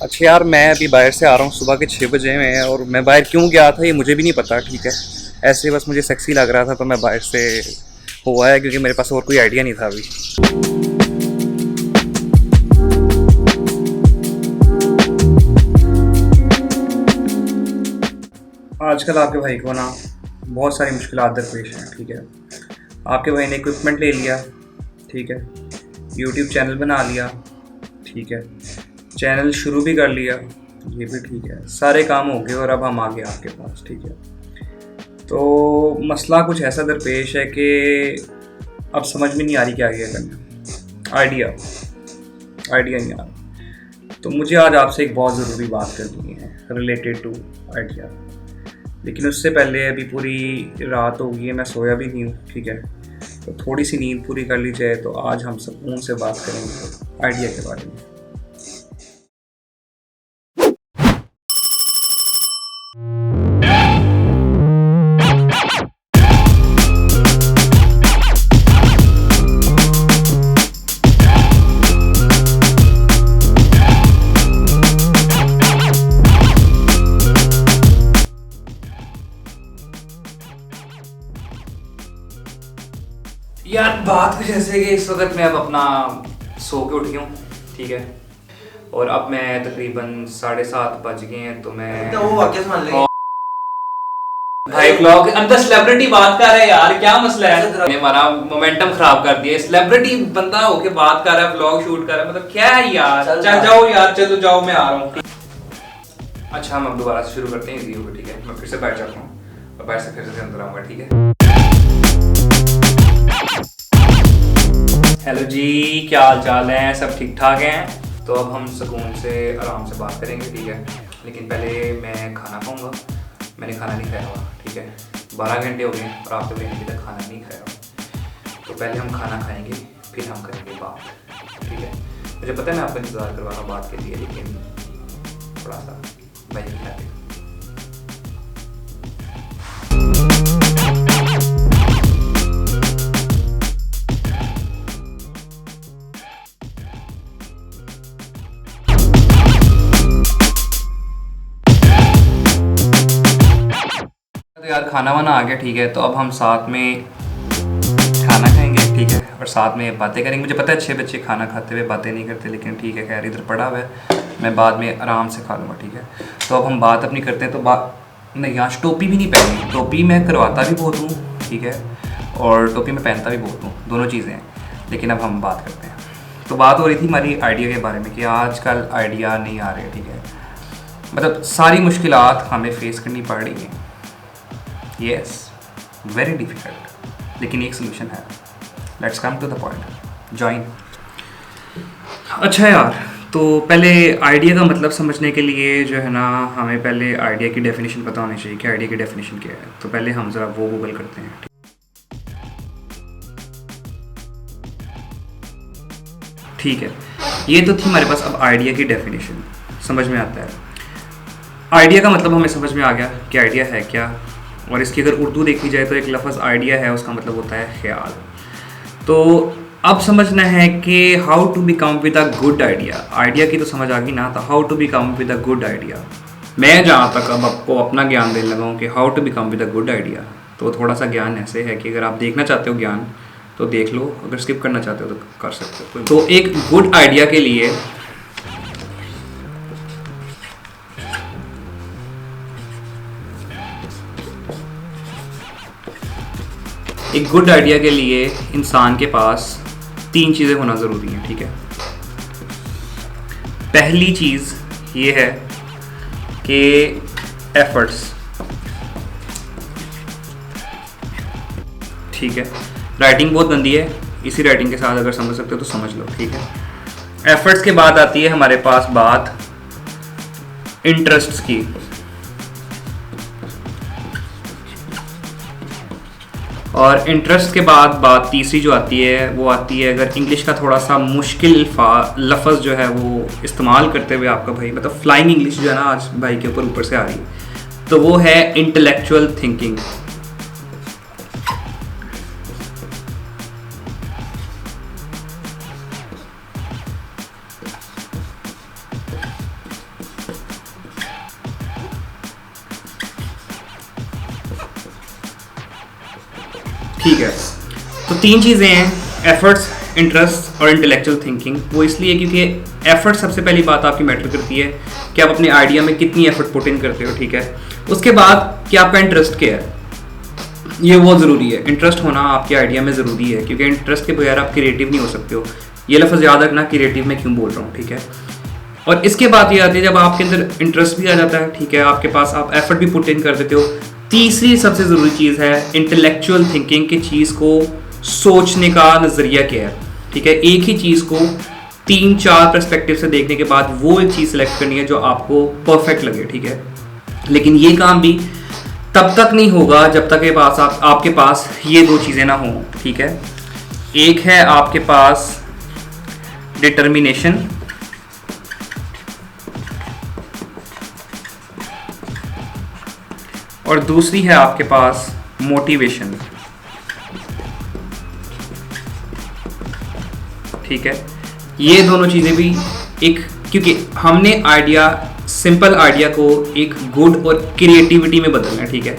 अच्छा यार, मैं अभी बाहर से आ रहा हूँ सुबह के 6 बजे में, और मैं बाहर क्यों गया था ये मुझे भी नहीं पता। ठीक है, ऐसे बस मुझे सेक्सी लग रहा था तो मैं बाहर से हुआ है, क्योंकि मेरे पास और कोई आइडिया नहीं था अभी। आजकल आपके भाई को ना बहुत सारी मुश्किलात दरपेश हैं। ठीक है, आपके भाई ने इक्विपमेंट ले लिया, ठीक है, यूट्यूब चैनल बना लिया, ठीक है, चैनल शुरू भी कर लिया, ये भी ठीक है, सारे काम हो गए और अब हम आ गए आपके पास। ठीक है, तो मसला कुछ ऐसा दरपेश है कि अब समझ में नहीं आ रही क्या आगे करना। आइडिया आइडिया नहीं आ रहा। तो मुझे आज आपसे एक बहुत ज़रूरी बात करनी है रिलेटेड टू आइडिया। लेकिन उससे पहले अभी पूरी रात हो गई है, मैं सोया भी नहीं हूँ। ठीक है, तो थोड़ी सी नींद पूरी कर ली जाए तो आज हम सुकून से बात करेंगे आइडिया के बारे में। यार बात कुछ ऐसे कि इस वक्त मैं अब अपना सो के उठ गया हूँ। ठीक है, और अब मैं तकरीबन 7:30 बज गए हैं, तो मैं वो वाक्य मान ले भाई ब्लॉग अंदर सेलिब्रिटी बात कर रहा है यार, क्या मसला है? हमारा मोमेंटम खराब कर दिया। सेलिब्रिटी बंदा होके बात कर रहा है, व्लॉग शूट कर रहा है, मतलब क्या है यार? चल जाओ यार, चलो जाओ, मैं आ रहा हूँ। अच्छा, हम अब दोबारा से शुरू करते हैं वीडियो को। ठीक है, मैं फिर से बैठ जाता हूँ और बाहर से फिर से अंदर आऊँगा। ठीक है, हेलो जी, क्या हाल चाल है? सब ठीक ठाक हैं? तो अब हम सुकून से आराम से बात करेंगे। ठीक है, लेकिन पहले मैं खाना खाऊंगा। मैंने खाना नहीं खाया हुआ। ठीक है, 12 घंटे हो गए और आप लोगों ने अभी तक खाना नहीं खाया हुआ। तो पहले हम खाना खाएंगे, फिर हम करेंगे बात। ठीक है, मुझे पता है मैं आपका इंतज़ार करवा रहा हूँ बात के लिए, लेकिन थोड़ा सा मैं नहीं खाते। तो यार खाना वाना आ गया। ठीक है, तो अब हम साथ में खाना खाएंगे। ठीक है, और साथ में बातें करेंगे। मुझे पता है अच्छे बच्चे खाना खाते हुए बातें नहीं करते, लेकिन ठीक है, खैर इधर पड़ा हुआ है, मैं बाद में आराम से खा लूँगा। ठीक है, तो अब हम बात अपनी करते हैं। तो बात नहीं, आज टोपी भी नहीं पहनी। टोपी मैं करवाता भी बहुत हूँ, ठीक है, और टोपी मैं पहनता भी बहुत हूँ, दोनों चीज़ें हैं। लेकिन अब हम बात करते हैं। तो बात हो रही थी हमारी आइडिया के बारे में कि आजकल आइडिया नहीं आ रहे। ठीक है, मतलब सारी मुश्किलात हमें फेस करनी पड़ रही हैं। यस, वेरी डिफ़िकल्ट, लेकिन एक सोल्यूशन है। Let's come to the point, join. अच्छा यार, तो पहले आइडिया का मतलब समझने के लिए जो है ना, हमें पहले आइडिया की डेफिनेशन पता होनी चाहिए कि आइडिया की डेफिनेशन क्या है। तो पहले हम ज़रा वो गूगल करते हैं। ठीक है, ये तो थी हमारे पास। अब आइडिया की डेफिनेशन समझ में आता है। आइडिया का मतलब हमें समझ में आ गया कि आइडिया है क्या, और इसकी अगर उर्दू देखी जाए तो एक लफ्ज़ आइडिया है, उसका मतलब होता है ख्याल। तो अब समझना है कि how to become with a good idea. Idea की तो समझ आ गई ना, तो how to become with a good idea. मैं जहाँ तक अब आपको अपना ज्ञान देने लगा हूँ कि how to become with a good idea, तो थोड़ा सा ज्ञान ऐसे है कि अगर आप देखना चाहते हो ज्ञान तो देख लो, अगर स्किप करना चाहते हो तो कर सकते हो। तो एक गुड आइडिया के लिए इंसान के पास 3 चीज़ें होना ज़रूरी हैं। ठीक है, पहली चीज़ ये है कि एफर्ट्स। ठीक है, राइटिंग बहुत गंदी है, इसी राइटिंग के साथ अगर समझ सकते हो तो समझ लो। ठीक है, एफर्ट्स के बाद आती है हमारे पास बात इंटरेस्ट्स की, और इंटरेस्ट के बाद बात तीसरी जो आती है वो आती है, अगर इंग्लिश का थोड़ा सा मुश्किल लफ्ज़ जो है वो इस्तेमाल करते हुए आपका भाई, मतलब फ्लाइंग इंग्लिश जो है ना आज भाई के ऊपर से आ रही है, तो वो है इंटेलेक्चुअल थिंकिंग। ठीक है। तो 3 चीज़ें हैं, एफर्ट्स, इंटरेस्ट और इंटेलेक्चुअल थिंकिंग। वो इसलिए क्योंकि एफर्ट सबसे पहली बात आपकी मैटर करती है कि आप अपने आइडिया में कितनी एफर्ट पुट इन करते हो, ठीक है। उसके बाद कि आपका इंटरेस्ट क्या है, ये बहुत ज़रूरी है। इंटरेस्ट होना आपके आइडिया में ज़रूरी है, क्योंकि इंटरेस्ट के बगैर आप क्रिएटिव नहीं हो सकते हो। ये लफ्ज़ याद रखना, क्रिएटिव में क्यों बोल रहा हूँ, ठीक है। और इसके बाद ये आती है जब आपके अंदर इंटरेस्ट भी आ जाता है, ठीक है, आपके पास आप एफर्ट भी पुट इन कर देते हो। तीसरी सबसे ज़रूरी चीज़ है इंटेलेक्चुअल थिंकिंग, की चीज़ को सोचने का नज़रिया क्या है, ठीक है। एक ही चीज़ को 3-4 पर्सपेक्टिव से देखने के बाद वो एक चीज़ सेलेक्ट करनी है जो आपको परफेक्ट लगे, ठीक है। लेकिन ये काम भी तब तक नहीं होगा जब तक के पास आपके पास ये 2 चीज़ें ना हों, ठीक है। एक है आपके पास डिटर्मिनेशन, और दूसरी है आपके पास मोटिवेशन, ठीक है। ये दोनों चीज़ें भी एक, क्योंकि हमने आइडिया, सिंपल आइडिया को एक गुड और क्रिएटिविटी में बदलना है, ठीक है।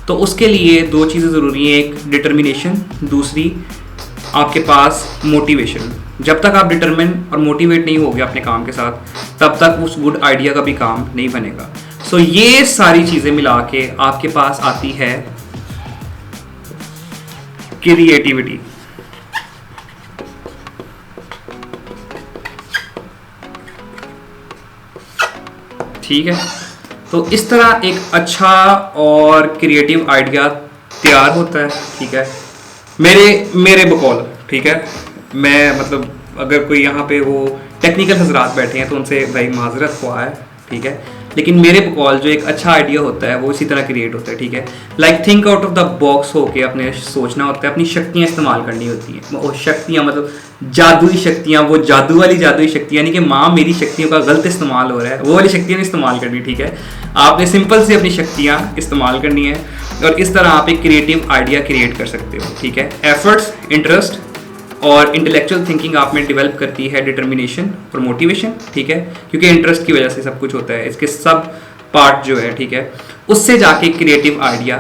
तो उसके लिए 2 चीज़ें ज़रूरी हैं, एक डिटर्मिनेशन, दूसरी आपके पास मोटिवेशन। जब तक आप डिटर्मिन और मोटिवेट नहीं होगे अपने काम के साथ, तब तक उस गुड आइडिया का भी काम नहीं बनेगा। सो ये सारी चीज़ें मिला के आपके पास आती है क्रिएटिविटी, ठीक है। तो इस तरह एक अच्छा और क्रिएटिव आइडिया तैयार होता है, ठीक है, मेरे बकौल, ठीक है। मैं मतलब अगर कोई यहाँ पे वो टेक्निकल हजरात बैठे हैं तो उनसे भाई माजरत हुआ है, ठीक है। लेकिन मेरे बकौल जो एक अच्छा आइडिया होता है वो इसी तरह क्रिएट होता है, ठीक है। Like think out of the box होके अपने सोचना होता है, अपनी शक्तियाँ इस्तेमाल करनी होती हैं। वो शक्तियाँ मतलब जादुई शक्तियाँ, वो जादू वाली जादुई शक्तियाँ, यानी कि माँ मेरी शक्तियों का गलत इस्तेमाल हो रहा है, वो वाली शक्तियाँ नहीं इस्तेमाल करनी, ठीक है। आपने सिंपल से अपनी शक्तियाँ इस्तेमाल करनी है और इस तरह आप एक क्रिएटिव आइडिया क्रिएट कर सकते हो, ठीक है। एफर्ट्स, इंटरेस्ट और इंटेलेक्चुअल थिंकिंग आप में डेवलप करती है डिटर्मिनेशन और मोटिवेशन, ठीक है, क्योंकि इंटरेस्ट की वजह से सब कुछ होता है, इसके सब पार्ट जो है, ठीक है, उससे जाके क्रिएटिव आइडिया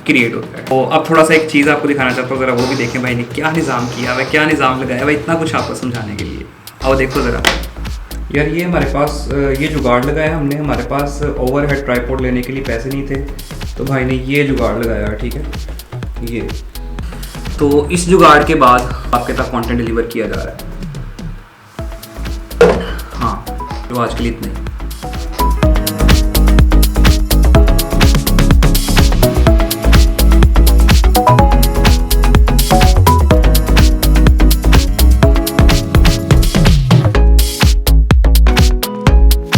क्रिएट होता है। तो अब थोड़ा सा एक चीज़ आपको दिखाना चाहता हूँ, ज़रा वो भी देखें भाई ने क्या निज़ाम किया हुआ है, क्या निज़ाम लगाया हुआ है, इतना कुछ आपको समझाने के लिए। आओ देखो ज़रा यार, ये हमारे पास ये जुगाड़ लगाया हमने, हमारे पास ओवरहेड ट्राइपॉड लेने के लिए पैसे नहीं थे, तो भाई ने ये जुगाड़ लगाया, ठीक है। ये तो इस जुगाड़ के बाद आपके तक कंटेंट डिलीवर किया जा रहा है। हाँ, तो आज के लिए इतना ही।